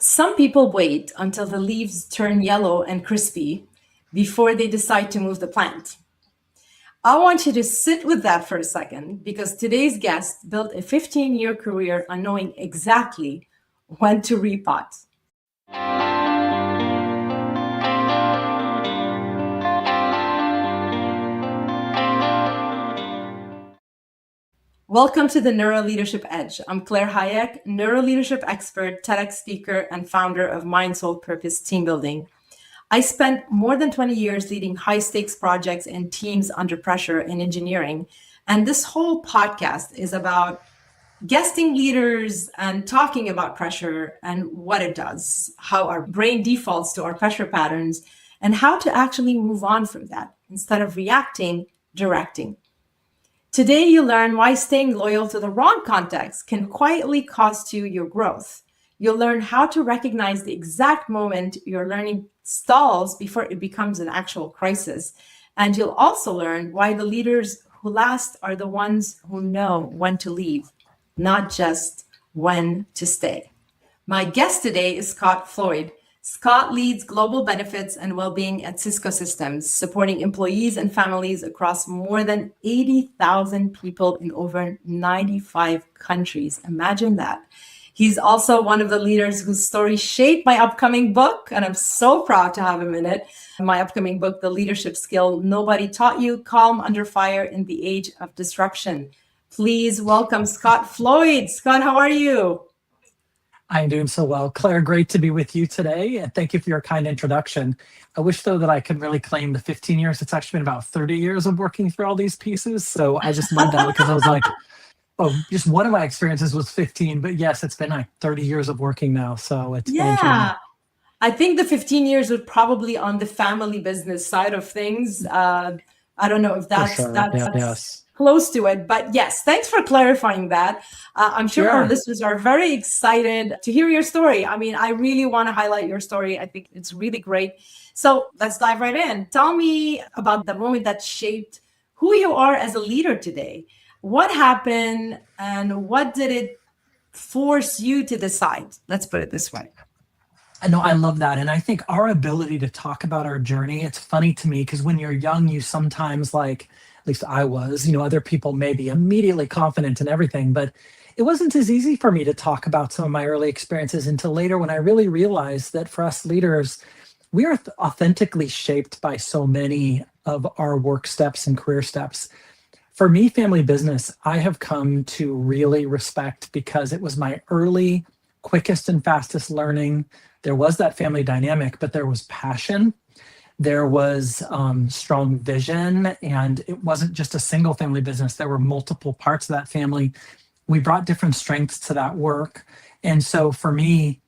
Some people wait until the leaves turn yellow and crispy before they decide to move the plant. I want you to sit with that for a second because today's guest built a 15-year career on knowing exactly when to repot. Welcome to the Neuro Leadership Edge. I'm Claire Hayek, neuro leadership expert, TEDx speaker, and founder of Mind, Soul, Purpose Team Building. I spent more than 20 years leading high-stakes projects and teams under pressure in engineering. And this whole podcast is about guesting leaders and talking about pressure and what it does, how our brain defaults to our pressure patterns, and how to actually move on from that instead of reacting, directing. Today, you learn why staying loyal to the wrong context can quietly cost you your growth. You'll learn how to recognize the exact moment your learning stalls before it becomes an actual crisis. And you'll also learn why the leaders who last are the ones who know when to leave, not just when to stay. My guest today is Scott Floyd. Scott leads global benefits and well-being at Cisco Systems, supporting employees and families across more than 80,000 people in over 95 countries. Imagine that. He's also one of the leaders whose story shaped my upcoming book, and I'm so proud to have him in it. My upcoming book, The Leadership Skill Nobody Taught You, Calm Under Fire in the Age of Disruption. Please welcome Scott Floyd. Scott, how are you? I'm doing so well. Claire, great to be with you today. And thank you for your kind introduction. I wish, though, that I could really claim the 15 years. It's actually been about 30 years of working through all these pieces. So I just love that because I was like, oh, just one of my experiences was 15. But yes, it's been like 30 years of working now. So it's been interesting. I think the 15 years would probably on the family business side of things. I don't know if that's, sure. that's close to it, but yes, thanks for clarifying that. I'm sure our listeners are very excited to hear your story. I mean, I really want to highlight your story. I think it's really great. So let's dive right in. Tell me about the moment that shaped who you are as a leader today. What happened and what did it force you to decide? Let's put it this way. I know, I love that. And I think our ability to talk about our journey, it's funny to me because when you're young, you sometimes at least I was, other people may be immediately confident in everything, but it wasn't as easy for me to talk about some of my early experiences until later when I really realized that for us leaders, we are authentically shaped by so many of our work steps and career steps. For me, family business, I have come to really respect because it was my early, quickest and fastest learning. There was that family dynamic, but there was passion. There was strong vision, and it wasn't just a single family business. There were multiple parts of that family. We brought different strengths to that work. And so for me,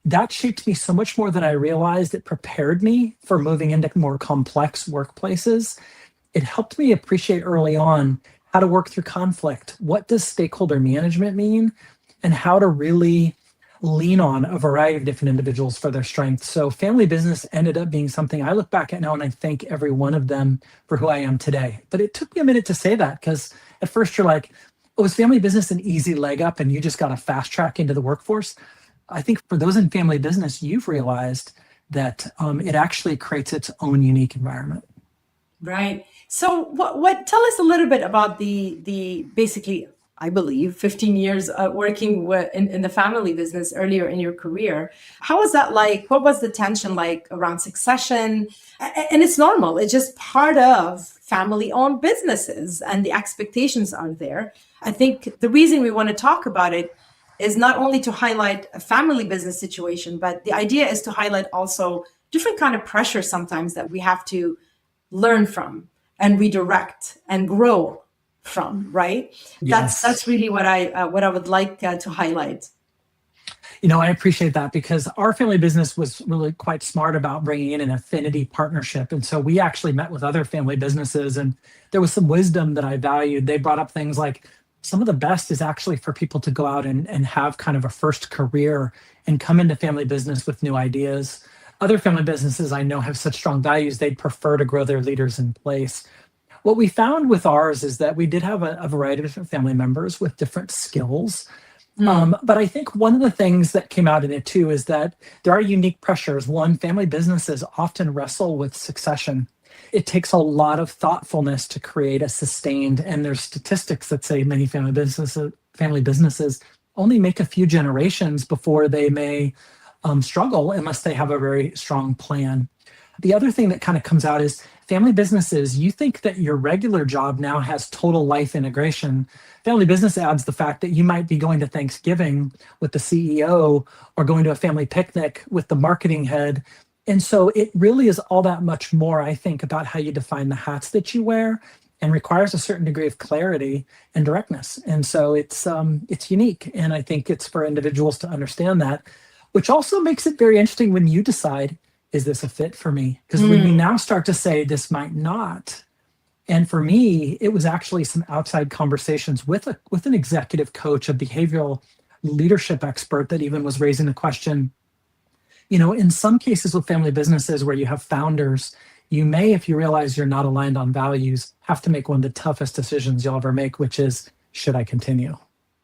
that shaped me so much more than I realized. It prepared me for moving into more complex workplaces. It helped me appreciate early on how to work through conflict. What does stakeholder management mean? And how to really lean on a variety of different individuals for their strengths. So family business ended up being something I look back at now and I thank every one of them for who I am today. But it took me a minute to say that because at first you're like, oh, is family business an easy leg up and you just got a fast track into the workforce? I think for those in family business, you've realized that it actually creates its own unique environment. Right. So what tell us a little bit about the basically, I believe, 15 years working in the family business earlier in your career. How was that like? What was the tension like around succession? And it's normal. It's just part of family-owned businesses and the expectations are there. I think the reason we want to talk about it is not only to highlight a family business situation, but the idea is to highlight also different kind of pressure sometimes that we have to learn from and redirect and grow from, right? Yes. That's really what I would like to highlight. I appreciate that because our family business was really quite smart about bringing in an affinity partnership. And so we actually met with other family businesses and there was some wisdom that I valued. They brought up things like some of the best is actually for people to go out and have kind of a first career and come into family business with new ideas. Other family businesses I know have such strong values, they'd prefer to grow their leaders in place. What we found with ours is that we did have a variety of different family members with different skills. Mm. But I think one of the things that came out in it too is that there are unique pressures. One, family businesses often wrestle with succession. It takes a lot of thoughtfulness to create a sustained, and there's statistics that say many family businesses only make a few generations before they may struggle unless they have a very strong plan. The other thing that kind of comes out is family businesses, you think that your regular job now has total life integration. Family business adds the fact that you might be going to Thanksgiving with the CEO or going to a family picnic with the marketing head. And so it really is all that much more, I think, about how you define the hats that you wear and requires a certain degree of clarity and directness. And so it's unique. And I think it's for individuals to understand that, which also makes it very interesting when you decide, is this a fit for me? Because when you Mm. now start to say this might not, and for me, it was actually some outside conversations with an executive coach, a behavioral leadership expert that even was raising the question, in some cases with family businesses where you have founders, you may, if you realize you're not aligned on values, have to make one of the toughest decisions you'll ever make, which is, should I continue?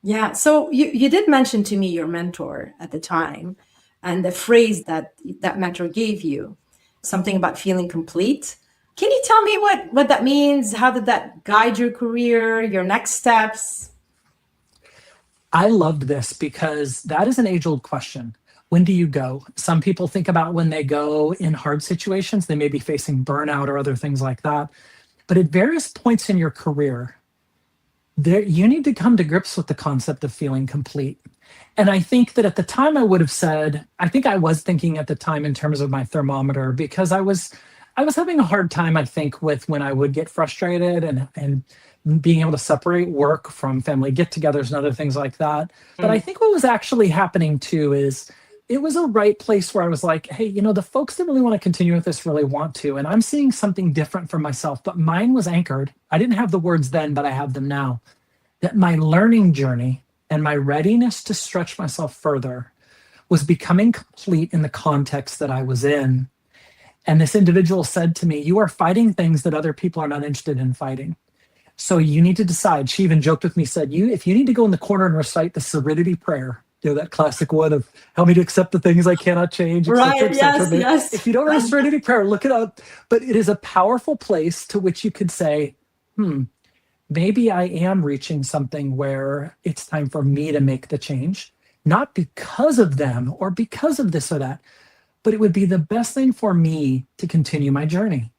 Yeah. So you did mention to me your mentor at the time and the phrase that that mentor gave you, something about feeling complete. Can you tell me what that means? How did that guide your career, your next steps? I loved this because that is an age old question. When do you go? Some people think about when they go in hard situations, they may be facing burnout or other things like that. But at various points in your career, you need to come to grips with the concept of feeling complete. And I think that at the time I would have said, I think I was thinking at the time in terms of my thermometer, because I was having a hard time, I think, with when I would get frustrated and being able to separate work from family get-togethers and other things like that. But I Mm. think what was actually happening too is it was a right place where I was like, hey, the folks that really want to continue with this really want to. And I'm seeing something different for myself, but mine was anchored. I didn't have the words then, but I have them now. That my learning journey and my readiness to stretch myself further was becoming complete in the context that I was in. And this individual said to me, you are fighting things that other people are not interested in fighting. So you need to decide. She even joked with me, said, if you need to go in the corner and recite the serenity prayer, that classic one of help me to accept the things I cannot change, et cetera, Right. et cetera. Yes. Yes. If you don't know serenity prayer, look it up. But it is a powerful place to which you could say, maybe I am reaching something where it's time for me to make the change, not because of them or because of this or that, but it would be the best thing for me to continue my journey.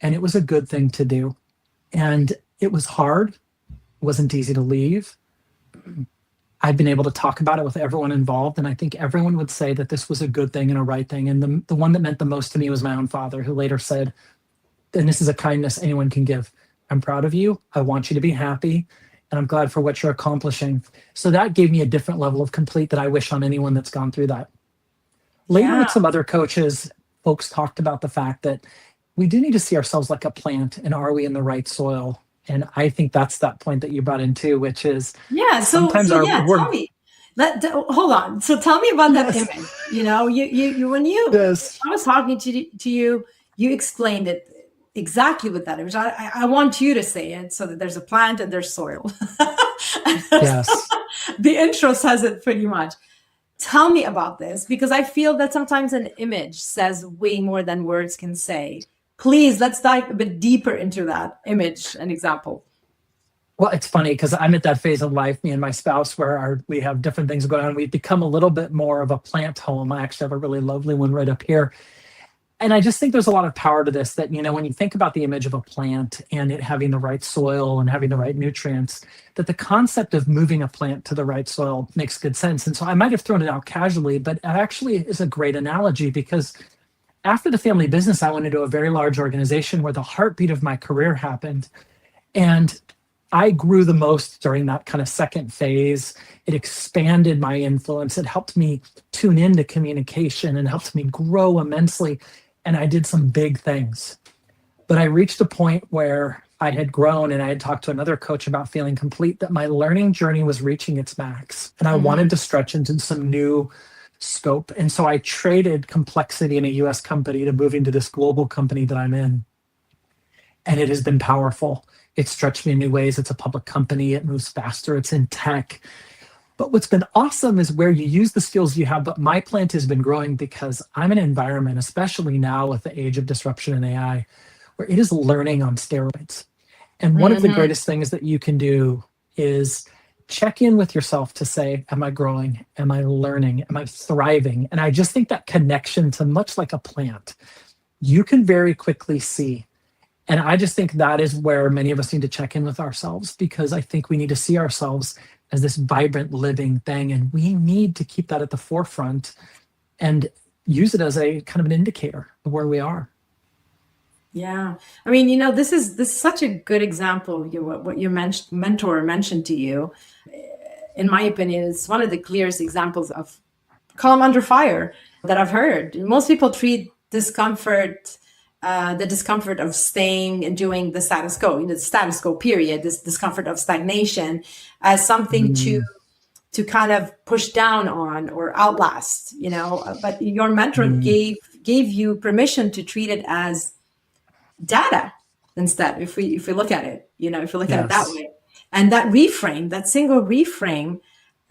And it was a good thing to do. And it was hard. It wasn't easy to leave. I've been able to talk about it with everyone involved. And I think everyone would say that this was a good thing and a right thing. And the one that meant the most to me was my own father, who later said, and this is a kindness anyone can give, I'm proud of you. I want you to be happy. And I'm glad for what you're accomplishing. So that gave me a different level of complete that I wish on anyone that's gone through that. Later Yeah. with some other coaches, folks talked about the fact that we do need to see ourselves like a plant, and are we in the right soil? And I think that's that point that you brought into, which is Yeah. sometimes Yeah. Tell me. Hold on. So tell me about that yes, image. When yes, I was talking to you, you explained it exactly with that image. I want you to say it so that there's a plant and there's soil. yes. The intro says it pretty much. Tell me about this, because I feel that sometimes an image says way more than words can say. Please, let's dive a bit deeper into that image and example. Well, it's funny because I'm at that phase of life, me and my spouse, where we have different things going on. We've become a little bit more of a plant home. I actually have a really lovely one right up here. And I just think there's a lot of power to this that, when you think about the image of a plant and it having the right soil and having the right nutrients, that the concept of moving a plant to the right soil makes good sense. And so I might have thrown it out casually, but it actually is a great analogy because after the family business, I went into a very large organization where the heartbeat of my career happened. And I grew the most during that kind of second phase. It expanded my influence. It helped me tune into communication and helped me grow immensely. And I did some big things. But I reached a point where I had grown and I had talked to another coach about feeling complete, that my learning journey was reaching its max. And I wanted to stretch into some new scope. And so I traded complexity in a US company to moving to this global company that I'm in. And it has been powerful. It stretched me in new ways. It's a public company. It moves faster. It's in tech. But what's been awesome is where you use the skills you have. But my plant has been growing because I'm in an environment, especially now with the age of disruption in AI, where it is learning on steroids. And one of the Hmm. greatest things that you can do is check in with yourself to say, am I growing? Am I learning? Am I thriving? And I just think that connection to much like a plant, you can very quickly see. And I just think that is where many of us need to check in with ourselves, because I think we need to see ourselves as this vibrant, living thing. And we need to keep that at the forefront and use it as a kind of an indicator of where we are. Yeah. I mean, this is such a good example. What your mentor mentioned to you, in my opinion, is one of the clearest examples of calm under fire that I've heard. Most people treat discomfort, the discomfort of staying and doing the status quo, the status quo period, this discomfort of stagnation, as something to Mm, kind of push down on or outlast. But your mentor mm, gave you permission to treat it as data instead. If we look at it, if we look at it that yes. way, and that single reframe,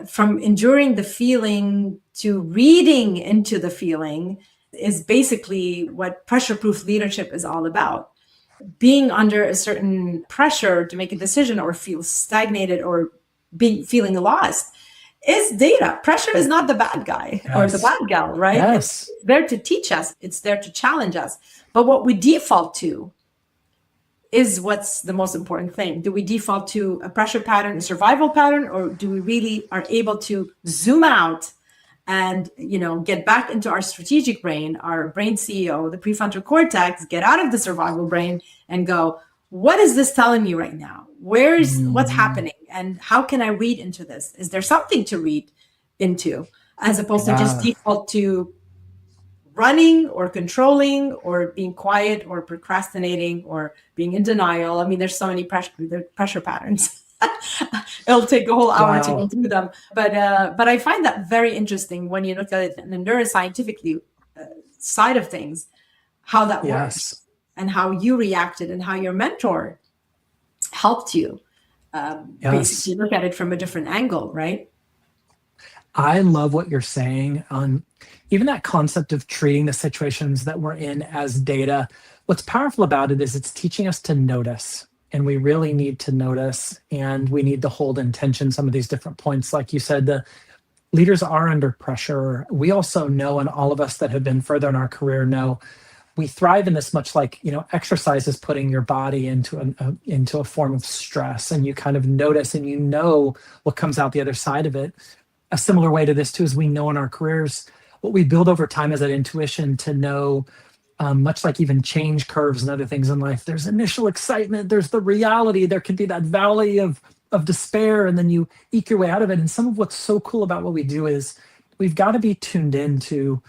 from enduring the feeling to reading into the feeling, is basically what pressure proof leadership is all about. Being under a certain pressure to make a decision, or feel stagnated, or feeling lost, is data. Pressure is not the bad guy or the Yes. bad gal, right? It's Yes. there to teach us, it's there to challenge us. But what we default to is what's the most important thing. Do we default to a pressure pattern, a survival pattern, or do we really are able to zoom out and get back into our strategic brain, our brain CEO, the prefrontal cortex, get out of the survival brain and go, what is this telling me right now? What's Mm, happening, and how can I read into this? Is there something to read into, as opposed to just yeah. default to running or controlling or being quiet or procrastinating or being in denial? I mean, there's so many pressure patterns. It'll take a whole hour to go Wow. through them, but I find that very interesting when you look at it in the neuroscientifically side of things, how that Yes. works and how you reacted and how your mentor helped you basically Yes. look at it from a different angle, right? I love what you're saying on even that concept of treating the situations that we're in as data. What's powerful about it is it's teaching us to notice. And we really need to notice, and we need to hold intention some of these different points. Like you said, the leaders are under pressure. We also know, and all of us that have been further in our career know, we thrive in this, much like exercise is putting your body into a form of stress, and you kind of notice and what comes out the other side of it. A similar way to this too is we know in our careers what we build over time is that intuition to know, much like even change curves and other things in life, there's initial excitement, there's the reality, there can be that valley of despair, and then you eke your way out of it. And some of what's so cool about what we do is we've got to be tuned into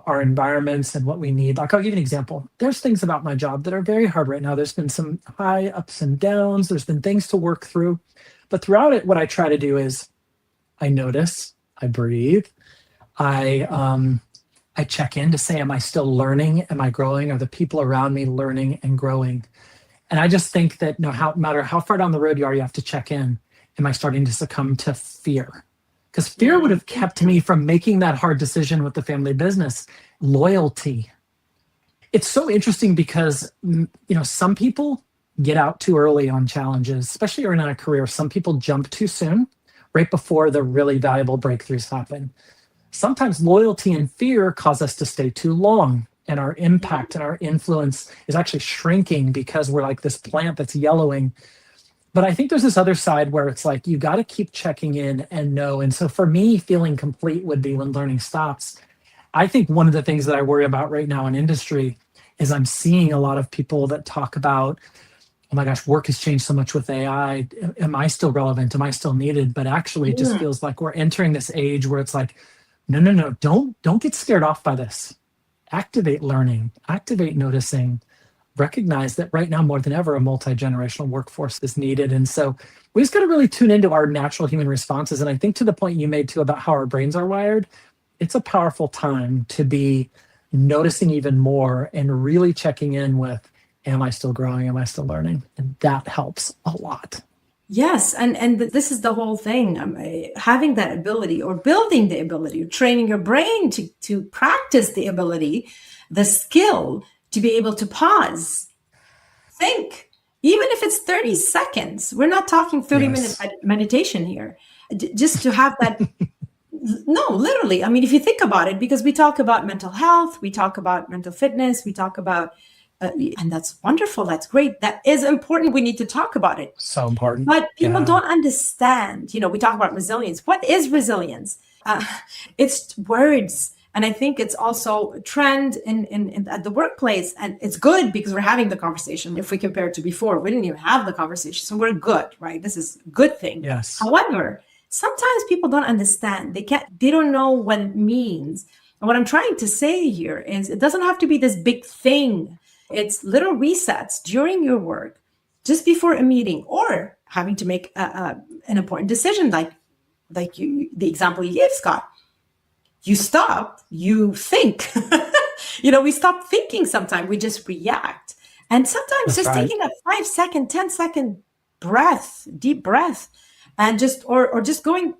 our environments and what we need. Like, I'll give you an example. There's things about my job that are very hard right now. There's been some high ups and downs. There's been things to work through. But throughout it, what I try to do is I notice, I breathe, I check in to say, am I still learning? Am I growing? Are the people around me learning and growing? And I just think that no matter how far down the road you are, you have to check in. Am I starting to succumb to fear? Because fear would have kept me from making that hard decision with the family business. Loyalty. It's so interesting because some people get out too early on challenges, especially early in a career. Some people jump too soon, right before the really valuable breakthroughs happen. Sometimes loyalty and fear cause us to stay too long, and our impact and our influence is actually shrinking because we're like this plant that's yellowing. But I think there's this other side where it's like you got to keep checking in and know. And so for me, feeling complete would be when learning stops. I think one of the things that I worry about right now in industry is I'm seeing a lot of people that talk about, oh my gosh, work has changed so much with AI. Am I still relevant? Am I still needed? But actually, it just Mm. feels like we're entering this age where it's like, no, no, no, don't get scared off by this. Activate learning, activate noticing, recognize that right now more than ever a multi-generational workforce is needed. And so we just got to really tune into our natural human responses. And I think to the point you made too about how our brains are wired, it's a powerful time to be noticing even more and really checking in with, am I still growing? Am I still learning? And that helps a lot. Yes, and this is the whole thing. Having that ability, or building the ability, or training your brain to practice the ability, the skill to be able to pause, think, even if it's 30 seconds. We're not talking 30-minute Yes. meditation here. Just to have that. No, literally. I mean, if you think about it, because we talk about mental health, we talk about mental fitness, we talk about, and that's wonderful. That's great. That is important. We need to talk about it. So important. But people Yeah. don't understand. We talk about resilience. What is resilience? It's words. And I think it's also a trend in at the workplace. And it's good because we're having the conversation. If we compare it to before, we didn't even have the conversation. So we're good, right? This is a good thing. Yes. However, sometimes people don't understand. They don't know what it means. And what I'm trying to say here is it doesn't have to be this big thing. It's little resets during your work, just before a meeting, or having to make an important decision, like the example you gave, Scott. You stop, you think. We stop thinking sometimes. We just react. And sometimes That's just right. taking a 5-second, 10-second breath, deep breath, and just or just going,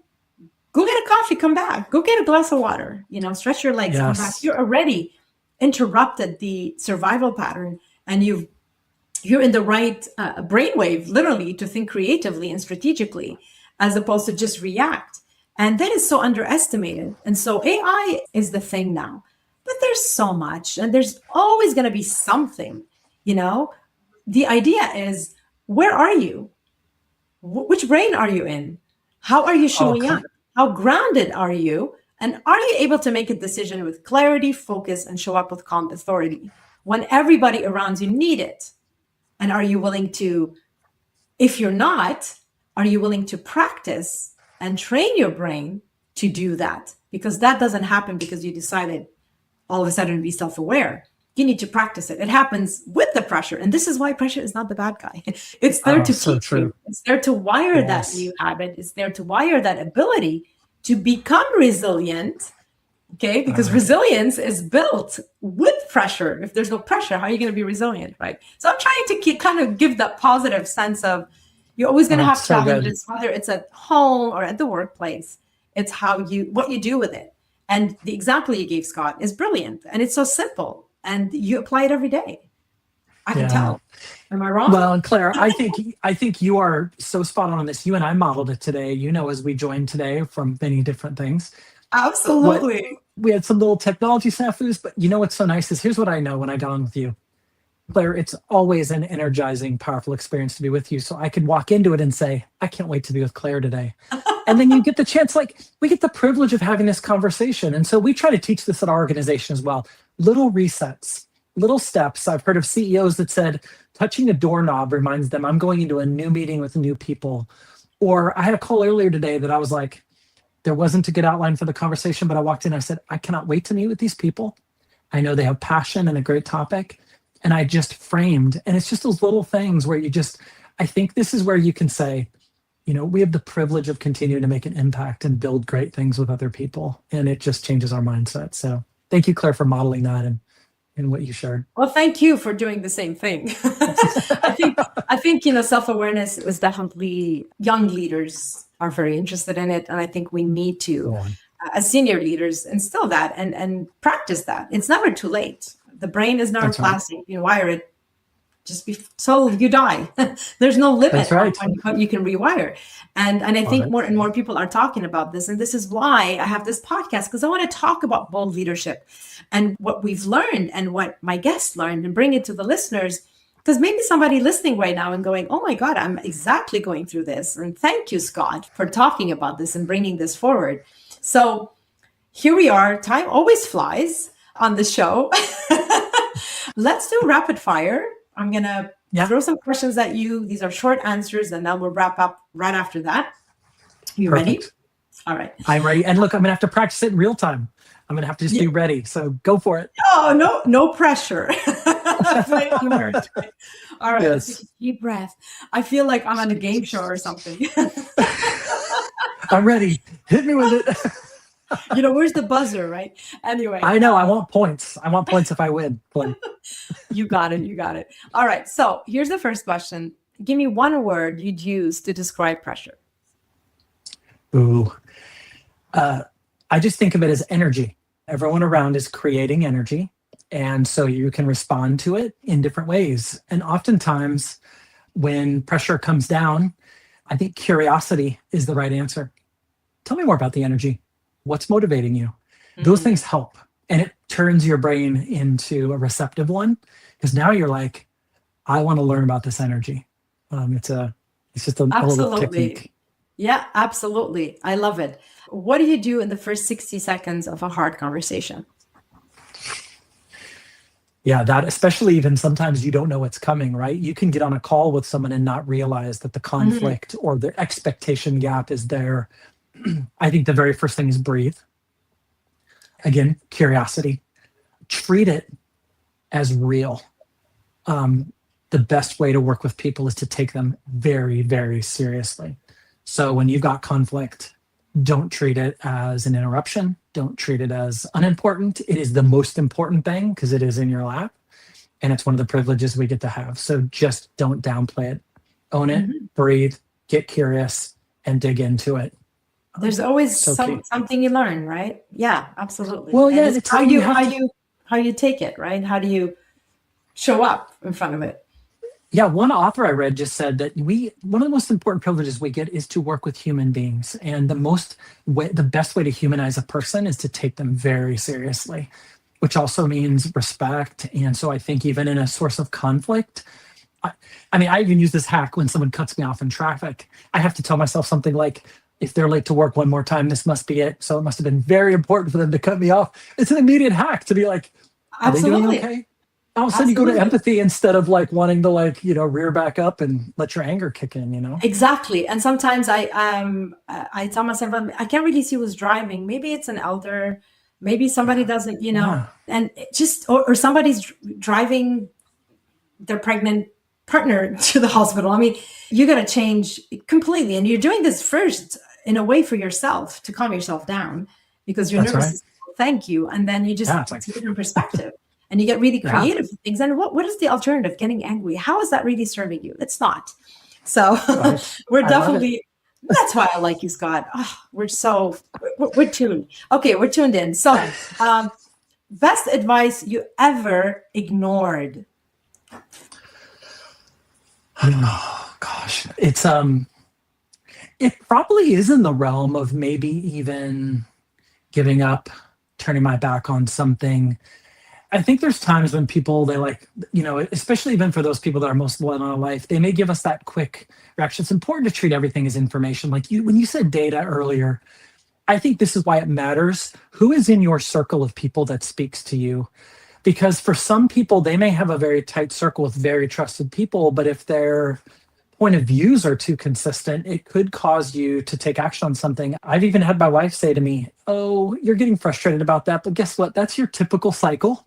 go get a coffee, come back, go get a glass of water, stretch your legs, come back. Yes. You're already interrupted the survival pattern, and you're in the right brainwave, literally, to think creatively and strategically, as opposed to just react. And that is so underestimated. And so AI is the thing now, but there's so much, and there's always going to be something. The idea is, where are you? Which brain are you in? How are you showing up? How grounded are you? And are you able to make a decision with clarity, focus, and show up with calm authority when everybody around you need it? And are you willing to, if you're not, are you willing to practice and train your brain to do that? Because that doesn't happen because you decided all of a sudden to be self-aware. You need to practice it. It happens with the pressure. And this is why pressure is not the bad guy. It's there to teach you. It's there to wire that new habit. It's there to wire that ability to become resilient. Okay, because resilience is built with pressure. If there's no pressure, how are you going to be resilient, right? So I'm trying to kind of give that positive sense of, you're always going to have challenges, whether it's at home or at the workplace. It's what you do with it. And the example you gave, Scott, is brilliant. And it's so simple. And you apply it every day. I can tell. Am I wrong? Well, and Claire, I think you are so spot on this. You and I modeled it today, as we joined today from many different things. Absolutely. We had some little technology snafus, but what's so nice is, here's what I know when I got on with you. Claire, it's always an energizing, powerful experience to be with you. So I could walk into it and say, I can't wait to be with Claire today. And then you get the chance, we get the privilege of having this conversation. And so we try to teach this at our organization as well. Little resets, little steps. I've heard of CEOs that said, touching a doorknob reminds them, I'm going into a new meeting with new people. Or I had a call earlier today that I was like, there wasn't a good outline for the conversation, but I walked in, I said, I cannot wait to meet with these people. I know they have passion and a great topic. And I just framed, and it's just those little things where I think this is where you can say, we have the privilege of continuing to make an impact and build great things with other people. And it just changes our mindset. So thank you, Claire, for modeling that and what you shared. Well, thank you for doing the same thing. I think, self-awareness is definitely, young leaders are very interested in it. And I think we need to, as senior leaders, instill that and practice that. It's never too late. The brain is not plastic. Right. You wire it just so you die. There's no limit on what you can rewire. And I think more and more people are talking about this. And this is why I have this podcast, because I want to talk about bold leadership and what we've learned and what my guests learned, and bring it to the listeners. Because maybe somebody listening right now and going, oh my God, I'm exactly going through this. And thank you, Scott, for talking about this and bringing this forward. So here we are. Time always flies on the show. Let's do rapid fire. I'm going to throw some questions at you. These are short answers, and then we'll wrap up right after that. You ready? All right. I'm ready. And look, I'm going to have to practice it in real time. I'm going to have to just be ready. So go for it. Oh, no pressure. All right. Yes. Deep breath. I feel like I'm on a game show or something. I'm ready. Hit me with it. Where's the buzzer, right? Anyway. I know. I want points. I want points if I win. You got it. All right. So here's the first question. give me one word you'd use to describe pressure. Ooh. I just think of it as energy. Everyone around is creating energy. And so you can respond to it in different ways. And oftentimes, when pressure comes down, I think curiosity is the right answer. Tell me more about the energy. What's motivating you? Those things help. And it turns your brain into a receptive one because now you're like, I want to learn about this energy. It's just a little Absolutely. technique. Yeah, absolutely. I love it. What do you do in the first 60 seconds of a hard conversation? Yeah, that especially even sometimes you don't know what's coming, right? You can get on a call with someone and not realize that the Mhm. conflict or the expectation gap is there. I think the very first thing is breathe. Again, curiosity. Treat it as real. The best way to work with people is to take them very, very seriously. So when you've got conflict, don't treat it as an interruption. Don't treat it as unimportant. It is the most important thing because it is in your lap and it's one of the privileges we get to have. So just don't downplay it. Own it, Mhm. breathe, get curious, and dig into it. There's always So key. something you learn, right? Yeah, absolutely. Well, And yeah, it's it's you have to. how you take it, right? How do you show up in front of it? Yeah, one author I read just said that one of the most important privileges we get is to work with human beings, and the best way to humanize a person is to take them very seriously, which also means respect. And so I think even in a source of conflict, I, I mean, I even use this hack when someone cuts me off in traffic. I have to tell myself something like, if they're late to work one more time, this must be it. So it must have been very important for them to cut me off. It's an immediate hack to be like, are they doing Absolutely. okay? All of a sudden you go to Absolutely. empathy instead of like wanting to like, rear back up and let your anger kick in. Exactly. And sometimes I tell myself I can't really see who's driving. Maybe it's an elder, maybe somebody Yeah. doesn't, Yeah. and it just or somebody's driving their pregnant partner to the hospital. I mean, you got to change completely. And you're doing this first in a way for yourself to calm yourself down because your That's nervous right. system will thank you. And then you Yeah. just It's like, see it in perspective and you get really yeah. creative with things. And what is the alternative? Getting angry. How is that really serving you? It's not. So Right. we're I love it. definitely, that's why I like you, Scott. Oh, we're tuned. Okay, we're tuned in. So, best advice you ever ignored? Oh gosh. It probably is in the realm of maybe even giving up, turning my back on something. I think there's times when people they like, especially even for those people that are most loyal in our life, they may give us that quick reaction. It's important to treat everything as information. Like when you said data earlier, I think this is why it matters. Who is in your circle of people that speaks to you? Because for some people, they may have a very tight circle with very trusted people, but if their point of views are too consistent, it could cause you to take action on something. I've even had my wife say to me, "Oh, you're getting frustrated about that, but guess what? That's your typical cycle.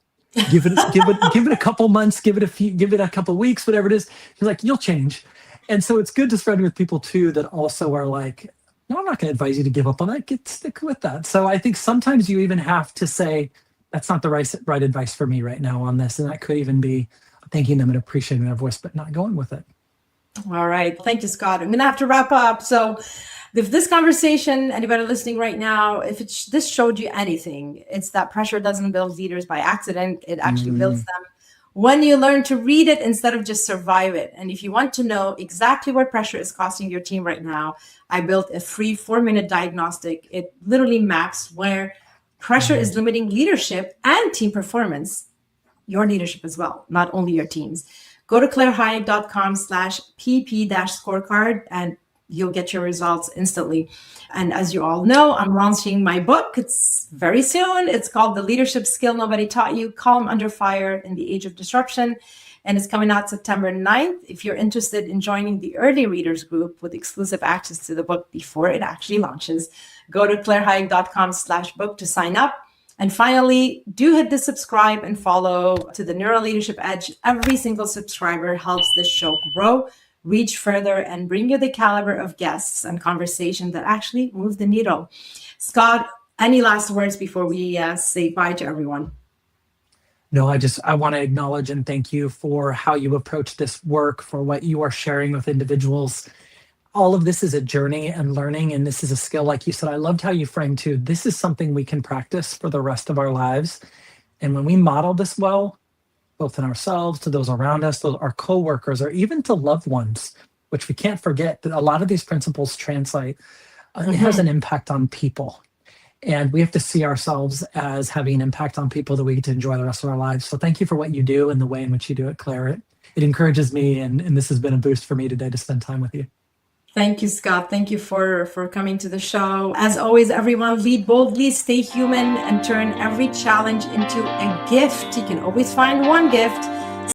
Give it a couple months, give it a couple weeks, whatever it is. She's like, you'll change." And so it's good to spread with people too that also are like, no, I'm not going to advise you to give up on that. Stick with that. So I think sometimes you even have to say, that's not the right advice for me right now on this. And that could even be thanking them and appreciating their voice, but not going with it. All right. Thank you, Scott. I'm going to have to wrap up. So, if this conversation, anybody listening right now, if this showed you anything, it's that pressure doesn't build leaders by accident. It actually builds them when you learn to read it instead of just survive it. And if you want to know exactly what pressure is costing your team right now, I built a free 4-minute diagnostic. It literally maps where pressure is limiting leadership and team performance, your leadership as well, not only your teams. Go to clairehayek.com/pp-scorecard and you'll get your results instantly. And as you all know, I'm launching my book. It's very soon. It's called The Leadership Skill Nobody Taught You, Calm Under Fire in the Age of Disruption. And it's coming out September 9th. If you're interested in joining the early readers group with exclusive access to the book before it actually launches, go to clairehayek.com/book to sign up. And finally, do hit the subscribe and follow to the Neuro Leadership Edge. Every single subscriber helps this show grow, reach further, and bring you the caliber of guests and conversation that actually move the needle. Scott, any last words before we say bye to everyone? No, I want to acknowledge and thank you for how you approach this work, for what you are sharing with individuals. All of this is a journey and learning, and this is a skill. Like you said, I loved how you framed too. This is something we can practice for the rest of our lives. And when we model this well, both in ourselves, to those around us, those, our coworkers, or even to loved ones, which we can't forget that a lot of these principles translate, it has an Mhm. impact on people. And we have to see ourselves as having an impact on people that we get to enjoy the rest of our lives. So thank you for what you do and the way in which you do it, Claire. It encourages me, and this has been a boost for me today to spend time with you. Thank you, Scott. Thank you for coming to the show. As always, everyone, lead boldly, stay human, and turn every challenge into a gift. You can always find one gift